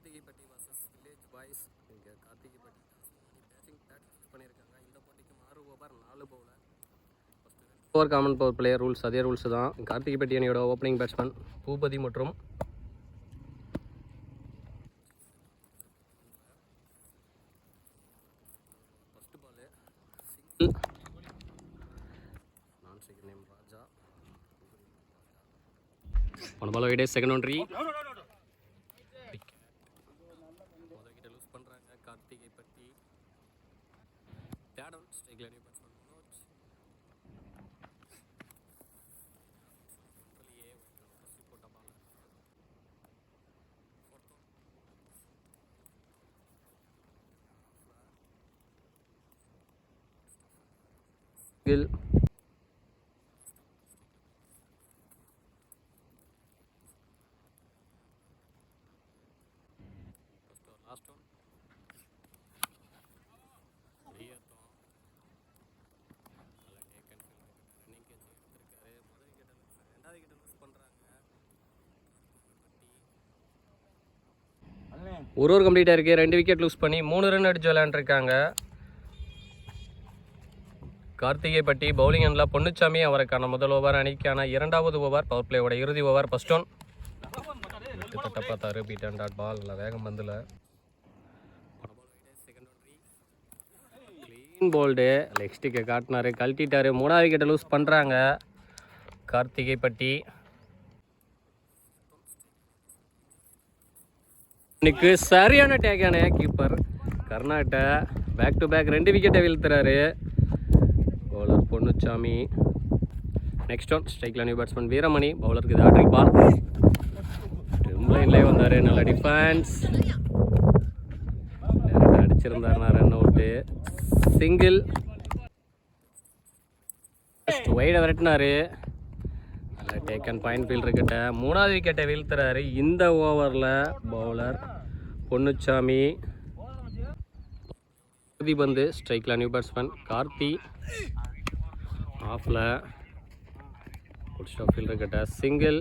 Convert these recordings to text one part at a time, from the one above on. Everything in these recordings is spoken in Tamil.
கார்த்திகைப்பட்டி வர்சஸ் வில்லேஜ் பாய்ஸ். இங்கே கார்த்திகைப்பட்டி பேட்டிங் பண்ணியிருக்காங்க. இந்த போட்டிக்கு 6 over 4 bowler. First over common power player rules அதே ரூல்ஸ் தான். கார்த்திகைப்பட்டி அணியோட ஓப்பனிங் பேட்ஸ்மேன் பூபதி மற்றும் ஃபஸ்ட்டு பாலு சிங்கிள் நான் second name Raja. One ball வைடே செகண்ட் ஒன்ட்ரி. கார்த்திகைப்பட்டி தேர்ட் அவுட் ஸ்ட்ரைக்ல நியூ பேட்ஸ்மேன் மனோஜ். போட்ட பால் லாஸ்ட் ஒன் ஒரு ஓவர் கம்ப்ளீட்டாக இருக்குது. 2 விக்கெட் லூஸ் பண்ணி 3 ரன் அடிச்சு விளையாண்டுருக்காங்க. கார்த்திகைப்பட்டி பவுலிங் அண்டில் பொன்னுச்சாமி அவருக்கான முதல் ஓவர், அணிக்கான 2வது ஓவர், பவர் பிளேயோட இறுதி ஓவர். ஃபர்ஸ்ட் ஒன் தட்ட பார்த்தாரு, பீட் அண்ட் டாட் பால், இல்லை வேகம் வந்துல க்ளீன் போல்டு, லெக் ஸ்டிக்கை காட்டினாரு, கழட்டிட்டாரு. 3வது விக்கெட்டை லூஸ் பண்ணுறாங்க கார்த்திகைப்பட்டி. இன்னைக்கு சரியான டேக்கான கீப்பர் கர்நாட்டை பேக் டு பேக் 2 விக்கெட்டை வீழ்த்துறாரு பவுலர் பொன்னுச்சாமி. நெக்ஸ்ட் ஒன் ஸ்ட்ரைக்ல நியூ பேட்ஸ்மேன் வீரமணி. பவுலருக்கு இது ஹாட்ரிக் பால். லைன்லேயே வந்தார், நல்ல டிஃபென்ஸ், அடிச்சிருந்தாருனா ரன் அவுட்டு. சிங்கிள் வைட விரட்டினாரு, டேக் அண்ட் பாயிண்ட் ஃபீல்டர் கிட்ட 3வது விக்கெட்டை வீழ்த்துறாரு இந்த ஓவரில் பவுலர் பொன்னுச்சாமி. பந்து ஸ்ட்ரைக்கில் நியூ பேட்ஸ்மேன் கார்த்தி ஆஃபில் ஃபீல்டர் கிட்ட சிங்கிள்.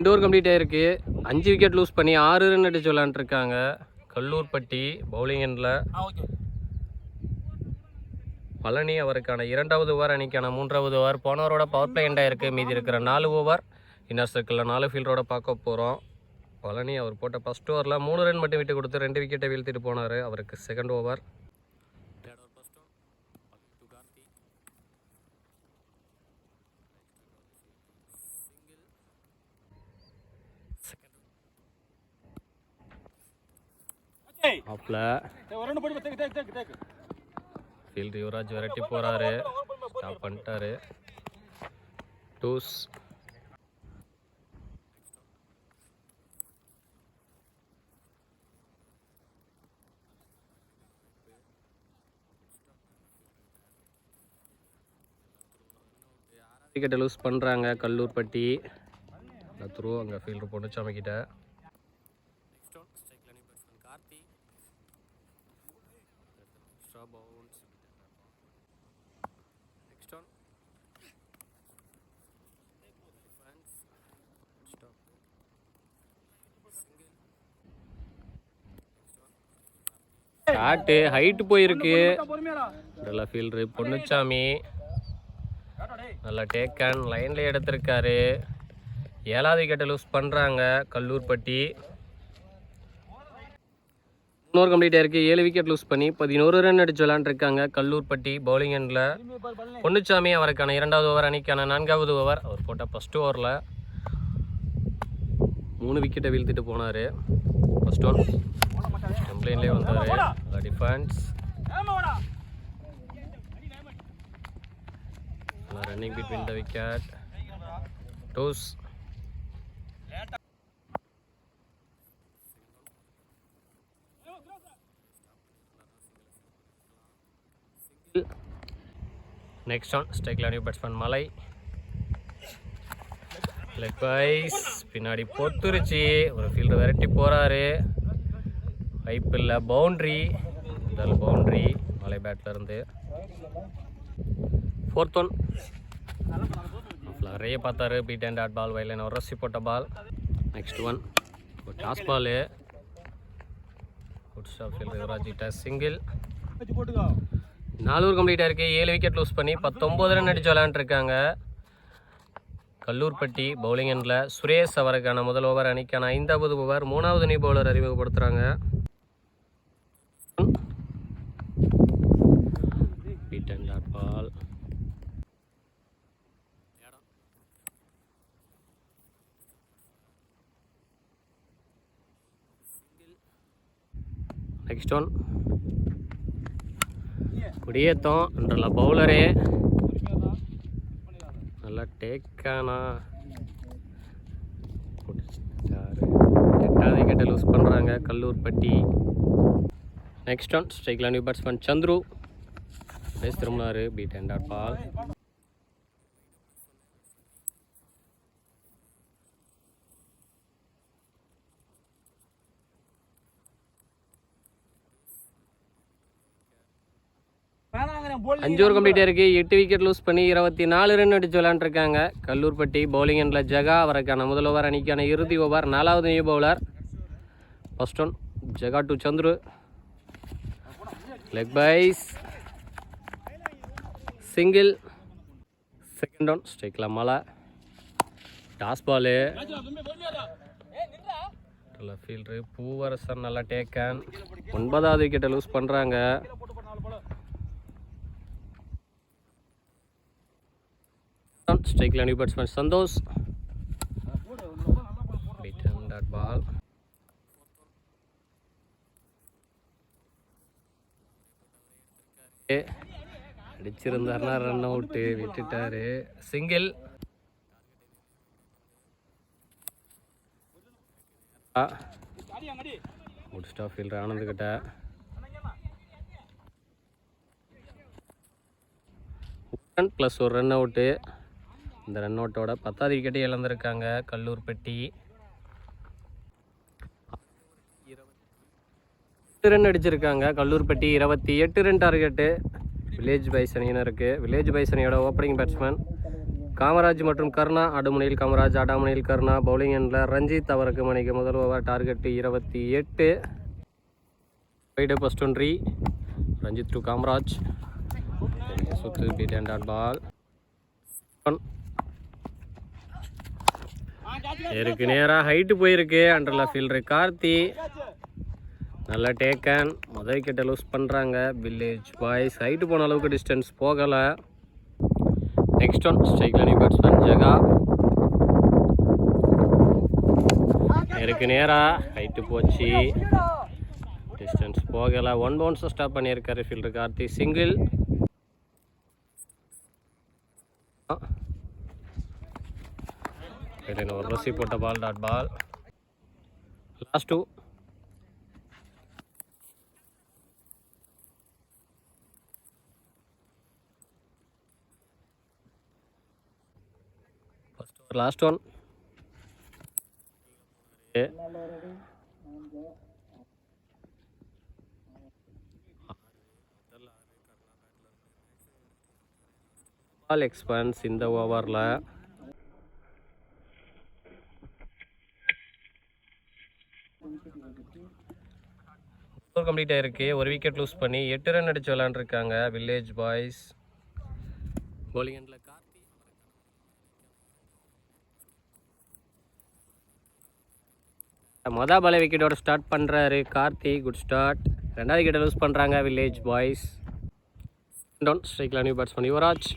2 ஓவர் கம்ப்ளீட் ஆகிருக்கு. 5 விக்கெட் லூஸ் பண்ணி 6 ரன் அடிச்சு விளாண்டுருக்காங்க கல்லூர்பட்டி பவுலிங் எண்டில். பழனி அவருக்கான 2வது ஓவர், அணிக்கான 3வது ஓவர். போன ஓவரோட பவர் பிளே எண்டாக இருக்குது. மீதி இருக்கிற 4 ஓவர் இன்னர் சர்க்கிளில் 4 ஃபீல்டரோட பார்க்க போகிறோம். பழனி அவர் போட்ட ஃபஸ்ட் ஓவரில் 3 ரன் மட்டும் விட்டு கொடுத்து 2 விக்கெட்டை வீழ்த்திட்டு போனார். அவருக்கு செகண்ட் ஓவர். ஃபீல்டு யுவராஜ் விரட்டி போகிறாரு, ஸ்டாப் பண்ணிட்டாரு. டூஸ் விக்கெட்டை லூஸ் பண்ணுறாங்க கல்லூர்பட்டி. த்ரூ அங்கே ஃபீல்டர் பொன்னுச்சாமி கிட்ட. ஷாட்டு ஹைட்டு போயிருக்கு. நல்ல ஃபீல்டரு பொன்னுச்சாமி, நல்ல டேக்கன் லைன்ல எடுத்திருக்காரு. 7வது விக்கெட்டை லூஸ் பண்ணுறாங்க கல்லூர்பட்டி. 3 ஓவர் கம்ப்ளீட் ஆயிருக்கு. 7 விக்கெட் லூஸ் பண்ணி 11 ரன் அடிச்சு விளாண்டுருக்காங்க கல்லூர்பட்டி பவுலிங் எண்டில். பொன்னுச்சாமி அவருக்கான 2வது ஓவர், அணிக்கான 4வது ஓவர். அவர் போட்ட ஃபஸ்ட் ஓவரில் 3 விக்கெட்டை வீழ்த்திட்டு போனார். ஃபர்ஸ்ட் ஒன் கம்ப்ளைன்லேயே வந்தார், defence, running between the wicket. டோஸ் நெக்ஸ்ட் ஒன் ஸ்ட்ரைக்ல new batsman Malai. Leg byes பின்னாடி பொத்துருச்சு, ஒரு ஃபீல்டர் விரட்டி போகிறாரு. வைப்பு இல்லை, பவுண்ட்ரி, முதல் பவுண்ட்ரி மலை பேட்டில் இருந்து. 4th ஒன் நிறைய பார்த்தாரு, பீட் அண்ட் டாட் பால், வயலின் உரசி போட்ட பால். நெக்ஸ்ட் ஒன் டாஸ் ball. Good stop fielder Yuvraj கிட்ட சிங்கிள். 4 ஓவர் கம்ப்ளீட் ஆயிருக்கு. 7 விக்கெட் லூஸ் பண்ணி 19 ரன் அடிச்சு விளையாண்டுருக்காங்க. கல்லூர்பட்டி பவுலிங் எண்டில் சுரேஷ் அவருக்கான முதல் ஓவர் அணிக்கான 5வது ஓவர். 3வது நியூ பவுலர் அறிமுகப்படுத்துகிறாங்க. பால் நெக்ஸ்ட் ஒன் குடியேத்தம் என்ற பவுலரே நல்லா டேக்கானா. 8வது விக்கெட்டை லூஸ் பண்ணுறாங்க கல்லூர்பட்டி. நெக்ஸ்ட் ஒன் ஸ்ட்ரைக்கில் நியூ பேட்ஸ்மேன் சந்துரு பேஸ் திரும்பினாரு. Beat and dot ball. அஞ்சு ஓவர் கம்ப்ளீட் இருக்கு. 8 விக்கெட் லூஸ் பண்ணி 24 ரன் அடிச்சு விளையாண்டுருக்காங்க கல்லூர்பட்டி பவுலிங் எண்டில் ஜகா அவருக்கான முதல் ஓவர் அணிக்கான இறுதி ஓவர். 4வது நியூ பவுலர். ஃபர்ஸ்ட் ஒன் ஜகா to Sandhuru. Leg byes single. Second one ஸ்ட்ரைக்கில் மலை. டாஸ் பாலு. ஃபீல்டரு பூவரசன் நல்லா டேக்கன். 9வது விக்கெட்டை லூஸ் பண்ணுறாங்க. ஸ்ட்ரைக்கில் நியூ பேட்ஸ்மேன் சந்தோஷ். பால் அடிச்சிருந்தாருன்னா ரன் அவுட்டு விட்டுட்டாரு. Single. Good stop fielder Anand கிட்ட. ப்ளஸ் ஒரு ரன் அவுட்டு. இந்த ரன் அவுட்டோட 10வது விக்கெட்டை இழந்திருக்காங்க கல்லூர்பட்டி. 8 ரன் அடிச்சிருக்காங்க Kallurpatti. 28 run target village boys அணியினருக்கு. வில்லேஜ் பாய்ஸ் அணியோட ஓப்பனிங் பேட்ஸ்மேன் காமராஜ் மற்றும் கருணா. ஆடுமுனையில் காமராஜ், ஆடாமுனையில் கருணா. பவுலிங் எண்டில் ரஞ்சித் அவருக்கு மணிக்கு முதல் ஓவர். டார்கெட்டு 28. வைடு ஃபர்ஸ்ட் ஒன்றி ரஞ்சித் டு காமராஜ். சுத்து பீட் அண்ட் டாட் பால். இருக்கு நேராக ஹைட்டு போயிருக்கு. அண்டரில் ஃபீல்டரு கார்த்தி நல்லா டேக்கன். முதல் விக்கெட்டை லூஸ் பண்ணுறாங்க வில்லேஜ் பாய்ஸ். ஹைட்டு போன அளவுக்கு டிஸ்டன்ஸ் போகலை. நெக்ஸ்ட் ஒன் ஸ்ட்ரைக்கில் நியூ பேட்ஸ்மேன் ஜகா. இருக்கு நேராக ஹைட்டு போச்சு, டிஸ்டன்ஸ் போகலை. 1 பவுன்ஸை ஸ்டாப் பண்ணியிருக்காரு ஃபீல்டர் கார்த்தி. சிங்கிள். ஒரு ரசி போட்ட ball. Dot ball. Last 2. First over last one. Ball எக்ஸ்பான்ஸ் இந்த ஓவரில். ஓவர் கம்ப்ளீட் ஆயிருக்கு. 1 விக்கெட் லூஸ் பண்ணி 8 ரன் அடிச்சு விளையாண்டுருக்காங்க வில்லேஜ் பாய்ஸ். பவுலிங் எண்டில் கார்த்தி. மொதல் பாலை விக்கெட்டோட ஸ்டார்ட் பண்ணுறாரு கார்த்தி. Good start. 2வது விக்கெட்டை லூஸ் பண்ணுறாங்க வில்லேஜ் பாய்ஸ். டவுன் ஸ்ட்ரைக்கில் நியூ பேட்ஸ்மேன் யுவராஜ்.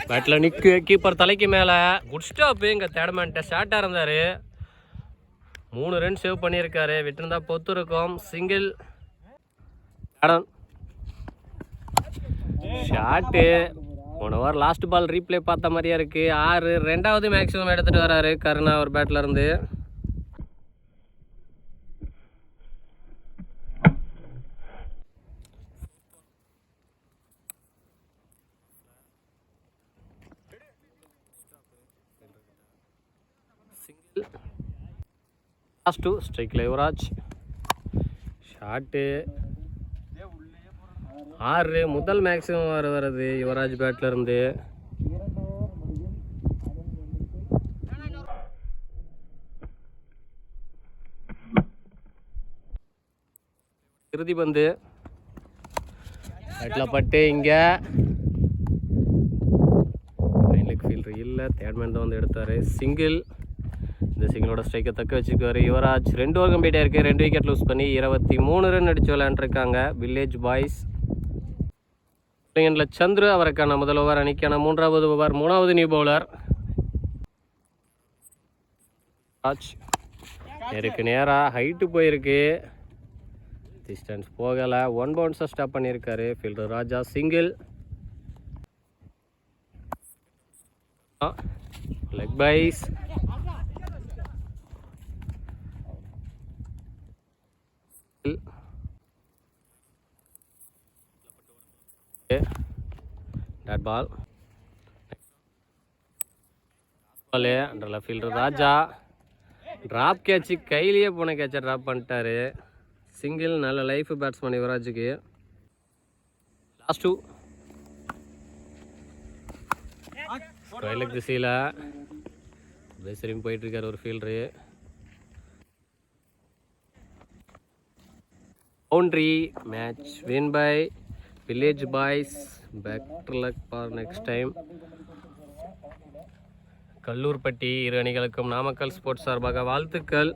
பேட்டில் நிற்கு. கீப்பர் தலைக்கு மேலே. Good stop. இங்கே தேர்ட்மேன்ட்ட ஷார்ட்டாக இருந்தார். 3 ரன் சேவ் பண்ணியிருக்காரு. விட்டுருந்தா பொத்து இருக்கும். Single. Shot. 1 over last ball replay பார்த்த மாதிரியா இருக்குது. 6. 2வது மேக்ஸிமம் எடுத்துகிட்டு வராரு கருணா ஒரு பேட்டில் இருந்து. சிங்கிள். லாஸ்ட் 2 ஸ்ட்ரைக்கில் யுவராஜ். ஷாட்டு. 6. முதல் மேக்ஸிமம் வருது யுவராஜ் பேட்டில் இருந்து. இறுதி பந்து பேட்டில் பட்டு இங்கே ஃபைனலுக்கு ஃபீல்டர் இல்லை, தேர்ட்மேன் தான் வந்து எடுத்தார். சிங்கிள். இந்த சிங்கிளோட ஸ்ட்ரைக்கை தக்க வச்சுக்குவார் யுவராஜ். 2 ஓவர் கம்ப்ளீட் ஆயிருக்கு. 2 விக்கெட் லூஸ் பண்ணி 23 ரன் அடித்து விளையாண்டுருக்காங்க வில்லேஜ் பாய்ஸ். செகண்டில் சந்துரு, அவருக்கான முதல் ஓவர். அணிக்கான 3வது ஓவர். 3வது நியூ பவுலர் ராஜ். நேருக்கு நேராக ஹைட்டு போயிருக்கு, டிஸ்டன்ஸ் போகலை. 1 பவுன்ஸாக ஸ்டாப் பண்ணியிருக்காரு fielder Raja. Single. Leg byes. Dot ball. அண்டரில் ஃபீல்டர் ராஜா. ட்ராப் கேட்சு, கையிலேயே போன கேட்சை ட்ராப் பண்ணிட்டாரு. சிங்கிள். நல்ல லைஃப் பேட்ஸ்மேன் யுவராஜுக்கு. லாஸ்ட் 2 வயலுக்கு திசையில் பேசரியும் போயிட்டுருக்கார் ஒரு fielder. Boundary. Match win by village boys. Better luck for next time. Kallurpatti இரு அணிகளுக்கும் நாமக்கல் ஸ்போர்ட்ஸ் சார்பாக வாழ்த்துக்கள்.